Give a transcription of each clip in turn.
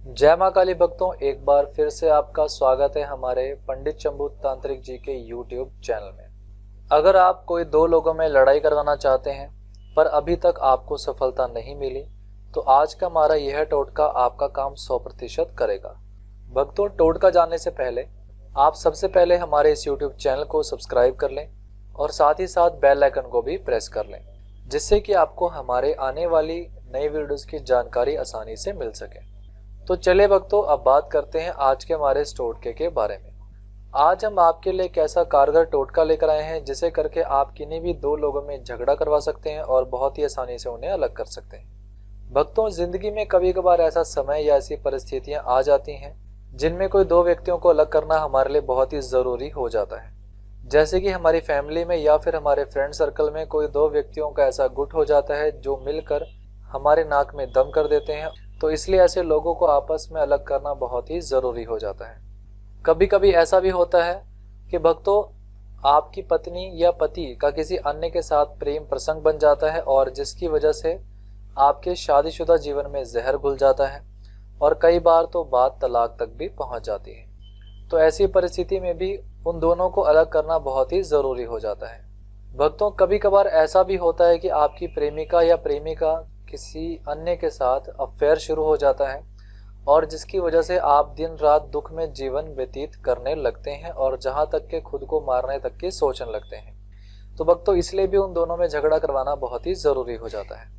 जय माँ काली भक्तों, एक बार फिर से आपका स्वागत है हमारे पंडित शंभू तांत्रिक जी के YouTube चैनल में। अगर आप कोई दो लोगों में लड़ाई करवाना चाहते हैं पर अभी तक आपको सफलता नहीं मिली तो आज का हमारा यह टोटका आपका काम 100% करेगा। भक्तों, टोटका जानने से पहले आप सबसे पहले हमारे इस YouTube चैनल को सब्सक्राइब कर लें और साथ ही साथ बेल आइकन को भी प्रेस कर लें, जिससे कि आपको हमारे आने वाली नई वीडियोस की जानकारी आसानी से मिल सके। तो चले भक्तों, अब बात करते हैं आज के हमारे इस टोटके के बारे में। आज हम आपके लिए एक ऐसा कारगर टोटका लेकर आए हैं जिसे करके आप किन्हीं भी दो लोगों में झगड़ा करवा सकते हैं और बहुत ही आसानी से उन्हें अलग कर सकते हैं। भक्तों, जिंदगी में कभी कभार ऐसा समय या ऐसी परिस्थितियां आ जाती हैं जिनमें कोई दो व्यक्तियों को अलग करना हमारे लिए बहुत ही जरूरी हो जाता है। जैसे कि हमारी फैमिली में या फिर हमारे फ्रेंड सर्कल में कोई दो व्यक्तियों का ऐसा गुट हो जाता है जो मिलकर हमारे नाक में दम कर देते हैं, तो इसलिए ऐसे लोगों को आपस में अलग करना बहुत ही जरूरी हो जाता है। कभी कभी ऐसा भी होता है कि भक्तों, आपकी पत्नी या पति का किसी अन्य के साथ प्रेम प्रसंग बन जाता है और जिसकी वजह से आपके शादीशुदा जीवन में जहर घुल जाता है और कई बार तो बात तलाक तक भी पहुंच जाती है। तो ऐसी परिस्थिति में भी उन दोनों को अलग करना बहुत ही जरूरी हो जाता है। भक्तों, कभी कभार ऐसा भी होता है कि आपकी प्रेमिका या प्रेमिका किसी अन्य के साथ अफेयर शुरू हो जाता है और जिसकी वजह से आप दिन रात दुख में जीवन व्यतीत करने लगते हैं और जहां तक के खुद को मारने तक की सोचने लगते हैं। तो भक्तों, इसलिए भी उन दोनों में झगड़ा करवाना बहुत ही जरूरी हो जाता है।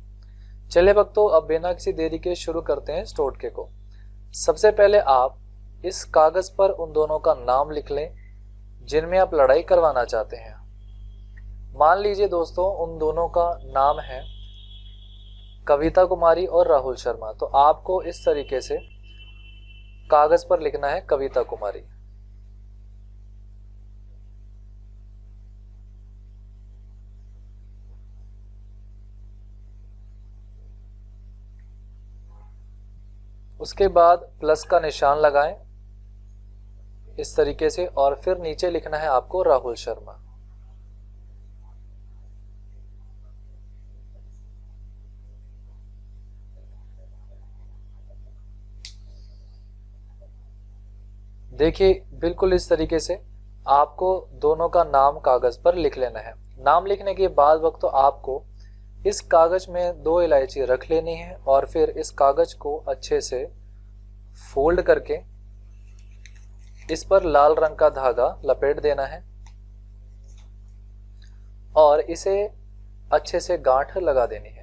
चलिए भक्तों, अब बिना किसी देरी के शुरू करते हैं इस टोटके को। सबसे पहले आप इस कागज पर उन दोनों का नाम लिख लें जिनमें आप लड़ाई करवाना चाहते हैं। मान लीजिए दोस्तों, उन दोनों का नाम है कविता कुमारी और राहुल शर्मा। तो आपको इस तरीके से कागज पर लिखना है कविता कुमारी। उसके बाद प्लस का निशान लगाएं इस तरीके से और फिर नीचे लिखना है आपको राहुल शर्मा। देखिए, बिल्कुल इस तरीके से आपको दोनों का नाम कागज पर लिख लेना है। नाम लिखने के बाद वक्त तो आपको इस कागज में 2 इलायची रख लेनी है और फिर इस कागज को अच्छे से फोल्ड करके इस पर लाल रंग का धागा लपेट देना है और इसे अच्छे से गांठ लगा देनी है।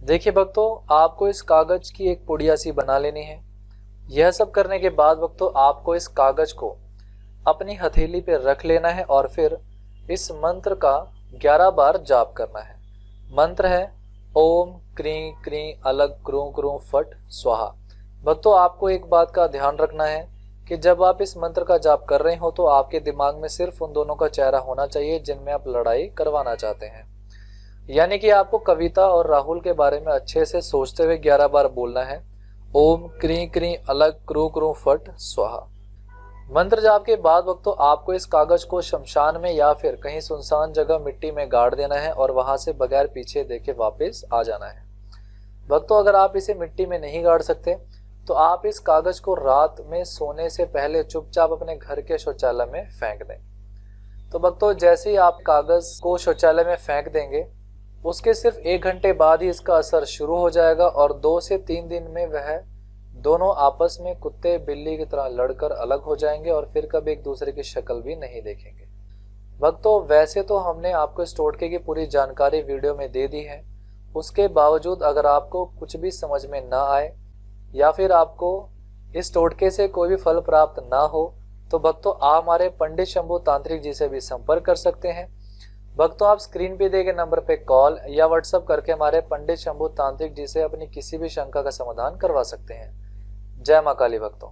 देखिए भक्तों, आपको इस कागज की एक पुड़िया सी बना लेनी है। यह सब करने के बाद भक्तों, आपको इस कागज को अपनी हथेली पे रख लेना है और फिर इस मंत्र का 11 बार जाप करना है। मंत्र है ओम क्रीं क्रीं अलग क्रूं क्रूं फट स्वाहा। भक्तों, आपको एक बात का ध्यान रखना है कि जब आप इस मंत्र का जाप कर रहे हो तो आपके दिमाग में सिर्फ उन दोनों का चेहरा होना चाहिए जिनमें आप लड़ाई करवाना चाहते हैं। यानी कि आपको कविता और राहुल के बारे में अच्छे से सोचते हुए 11 बार बोलना है ओम क्रीं क्रीं अलग क्रू क्रू फट स्वाहा। मंत्र जाप के बाद वक्तों, आपको इस कागज को शमशान में या फिर कहीं सुनसान जगह मिट्टी में गाड़ देना है और वहां से बगैर पीछे देखे वापस आ जाना है। भक्तों, अगर आप इसे मिट्टी में नहीं गाड़ सकते तो आप इस कागज को रात में सोने से पहले चुपचाप अपने घर के शौचालय में फेंक दें। तो भक्तों, जैसे ही आप कागज को शौचालय में फेंक देंगे उसके सिर्फ 1 घंटे बाद ही इसका असर शुरू हो जाएगा और 2 से 3 दिन में वह दोनों आपस में कुत्ते बिल्ली की तरह लड़कर अलग हो जाएंगे और फिर कभी एक दूसरे की शक्ल भी नहीं देखेंगे। भक्तों, वैसे तो हमने आपको इस टोटके की पूरी जानकारी वीडियो में दे दी है, उसके बावजूद अगर आपको कुछ भी समझ में ना आए या फिर आपको इस टोटके से कोई भी फल प्राप्त ना हो तो भक्तों, आप हमारे पंडित शंभू तांत्रिक जी से भी संपर्क कर सकते हैं। भक्तों, आप स्क्रीन पे दिए गए नंबर पे कॉल या व्हाट्सएप करके हमारे पंडित शंभू तांत्रिक जी से अपनी किसी भी शंका का समाधान करवा सकते हैं। जय मां काली भक्तों।